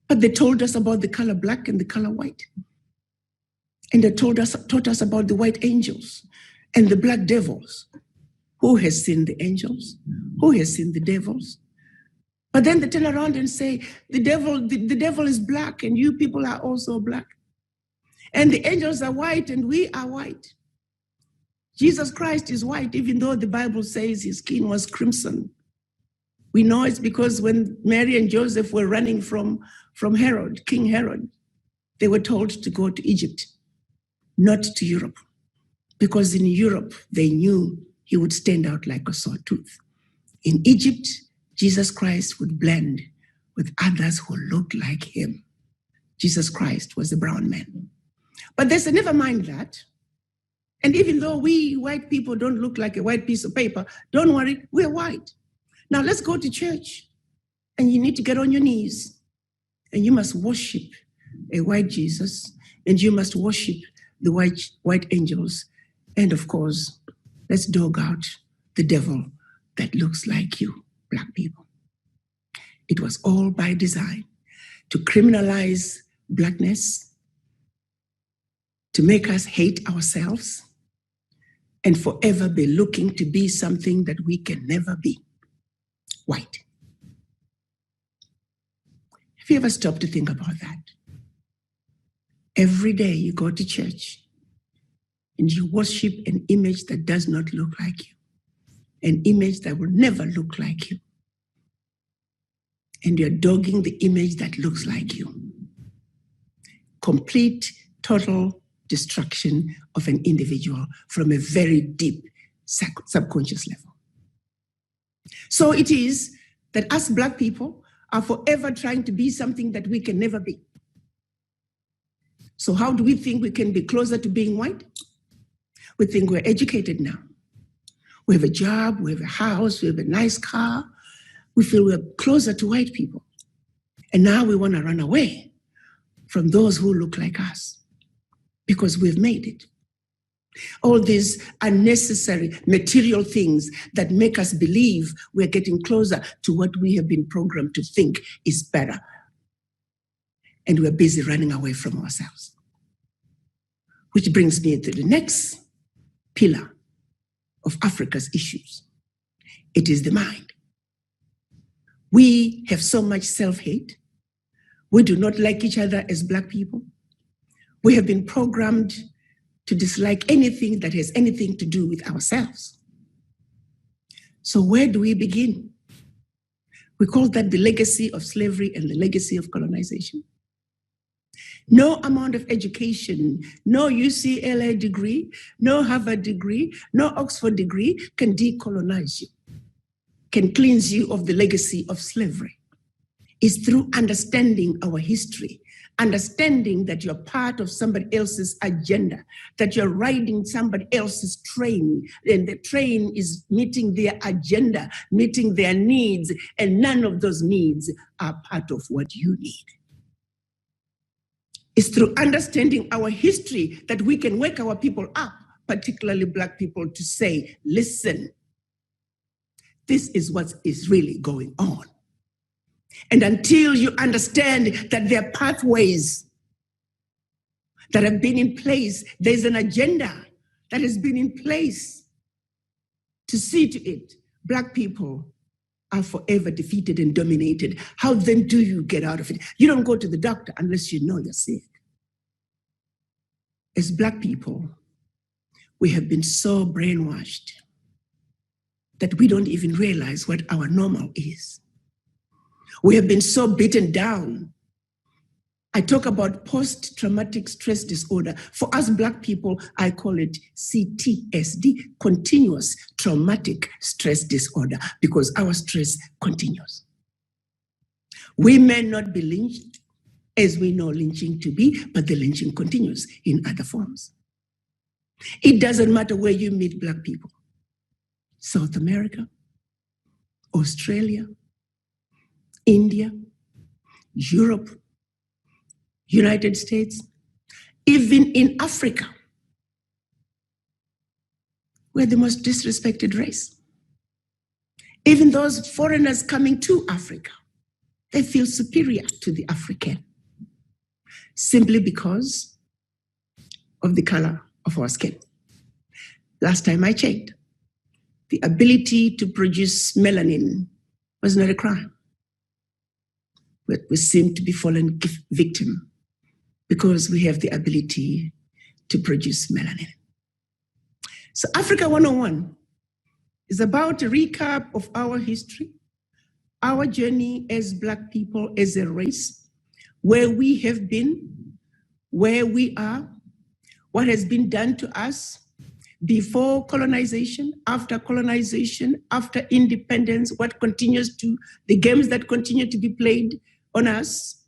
But they told us about the color black and the color white. And they taught us about the white angels and the black devils. Who has seen the angels? Who has seen the devils? But then they turn around and say, the devil is black and you people are also black. And the angels are white and we are white. Jesus Christ is white, even though the Bible says his skin was crimson. We know it's because when Mary and Joseph were running from Herod, King Herod, they were told to go to Egypt, not to Europe. Because in Europe, they knew he would stand out like a sore tooth. In Egypt, Jesus Christ would blend with others who looked like him. Jesus Christ was a brown man. But they said, never mind that. And even though we white people don't look like a white piece of paper, don't worry, we're white. Now let's go to church. And you need to get on your knees. And you must worship a white Jesus. And you must worship the white angels. And of course, let's dog out the devil that looks like you, black people. It was all by design to criminalize blackness, to make us hate ourselves, and forever be looking to be something that we can never be, white. Have you ever stopped to think about that? Every day you go to church and you worship an image that does not look like you, an image that will never look like you. And you're dogging the image that looks like you. Complete, total destruction of an individual from a very deep subconscious level. So it is that us black people are forever trying to be something that we can never be. So how do we think we can be closer to being white? We think we're educated now. We have a job, we have a house, we have a nice car. We feel we're closer to white people. And now we want to run away from those who look like us because we've made it. All these unnecessary material things that make us believe we're getting closer to what we have been programmed to think is better. And we're busy running away from ourselves. Which brings me to the next pillar of Africa's issues. It is the mind. We have so much self-hate. We do not like each other as black people. We have been programmed to dislike anything that has anything to do with ourselves. So where do we begin? We call that the legacy of slavery and the legacy of colonization. No amount of education, no UCLA degree, no Harvard degree, no Oxford degree can decolonize you, can cleanse you of the legacy of slavery. It's through understanding our history, understanding that you're part of somebody else's agenda, that you're riding somebody else's train, and the train is meeting their agenda, meeting their needs, and none of those needs are part of what you need. It's through understanding our history that we can wake our people up, particularly black people, to say, listen, this is what is really going on. And until you understand that there are pathways that have been in place, there's an agenda that has been in place to see to it, black people are forever defeated and dominated. How then do you get out of it? You don't go to the doctor unless you know you're sick. As black people, we have been so brainwashed that we don't even realize what our normal is. We have been so beaten down. I talk about post-traumatic stress disorder. For us black people, I call it CTSD, continuous traumatic stress disorder, because our stress continues. We may not be lynched as we know lynching to be, but the lynching continues in other forms. It doesn't matter where you meet black people. South America, Australia, India, Europe, United States, even in Africa, we're the most disrespected race. Even those foreigners coming to Africa, They feel superior to the African simply because of the color of our skin. Last time I checked, the ability to produce melanin was not a crime. But we seem to be fallen victim because we have the ability to produce melanin. So Africa 101 is about a recap of our history, our journey as Black people, as a race, where we have been, where we are, what has been done to us before colonization, after independence, what continues to, the games that continue to be played on us,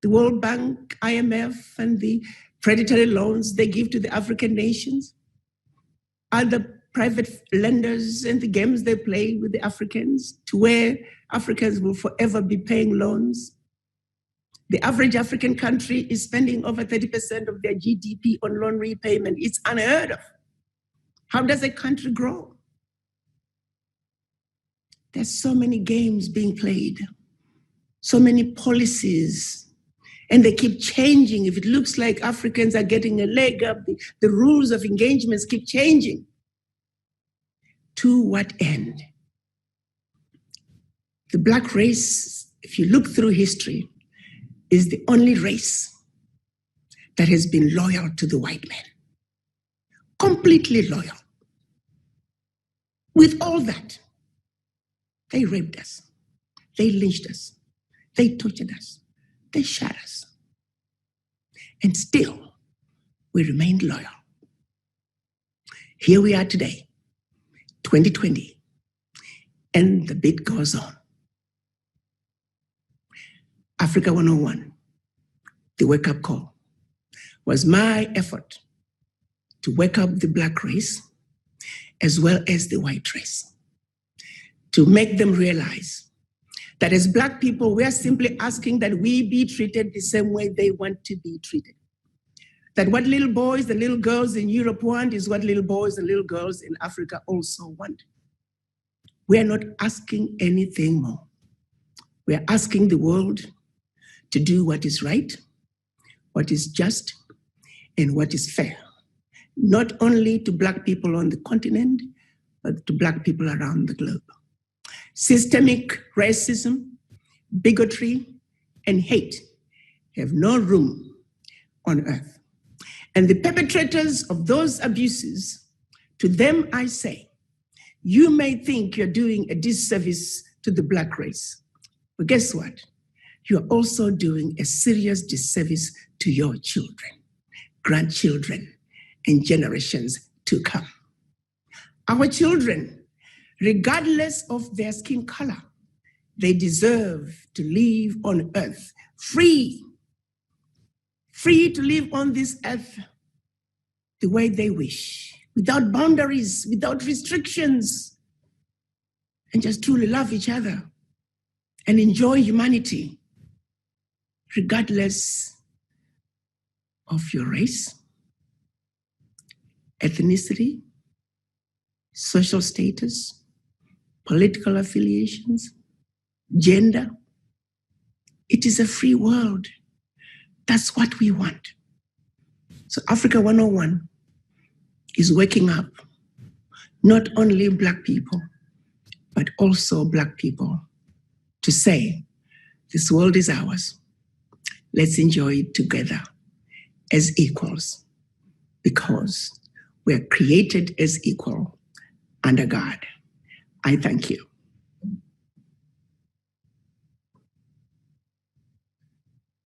the World Bank, IMF, and the predatory loans they give to the African nations, other private lenders and the games they play with the Africans, to where Africans will forever be paying loans. The average African country is spending over 30% of their GDP on loan repayment. It's unheard of. How does a country grow? There's so many games being played, so many policies, and they keep changing. If it looks like Africans are getting a leg up, the rules of engagements keep changing. To what end? The Black race, if you look through history, is the only race that has been loyal to the white man. Completely loyal. With all that, they raped us, they lynched us, they tortured us, they shot us. And still, we remained loyal. Here we are today, 2020, and the beat goes on. Africa 101, the wake-up call, was my effort to wake up the Black race as well as the white race, to make them realize that as Black people, we are simply asking that we be treated the same way they want to be treated. That what little boys and little girls in Europe want is what little boys and little girls in Africa also want. We are not asking anything more. We are asking the world to do what is right, what is just, and what is fair. Not only to Black people on the continent, but to Black people around the globe. Systemic racism, bigotry, and hate have no room on earth. And the perpetrators of those abuses, to them I say, you may think you're doing a disservice to the Black race, but guess what? You're also doing a serious disservice to your children, grandchildren, and generations to come. Our children, regardless of their skin color, they deserve to live on earth, free to live on this earth the way they wish, without boundaries, without restrictions, and just truly love each other and enjoy humanity, regardless of your race, ethnicity, social status, political affiliations, gender. It is a free world. That's what we want. So Africa 101 is waking up not only Black people, but also Black people to say, this world is ours. Let's enjoy it together as equals, because we are created as equal under God. I thank you.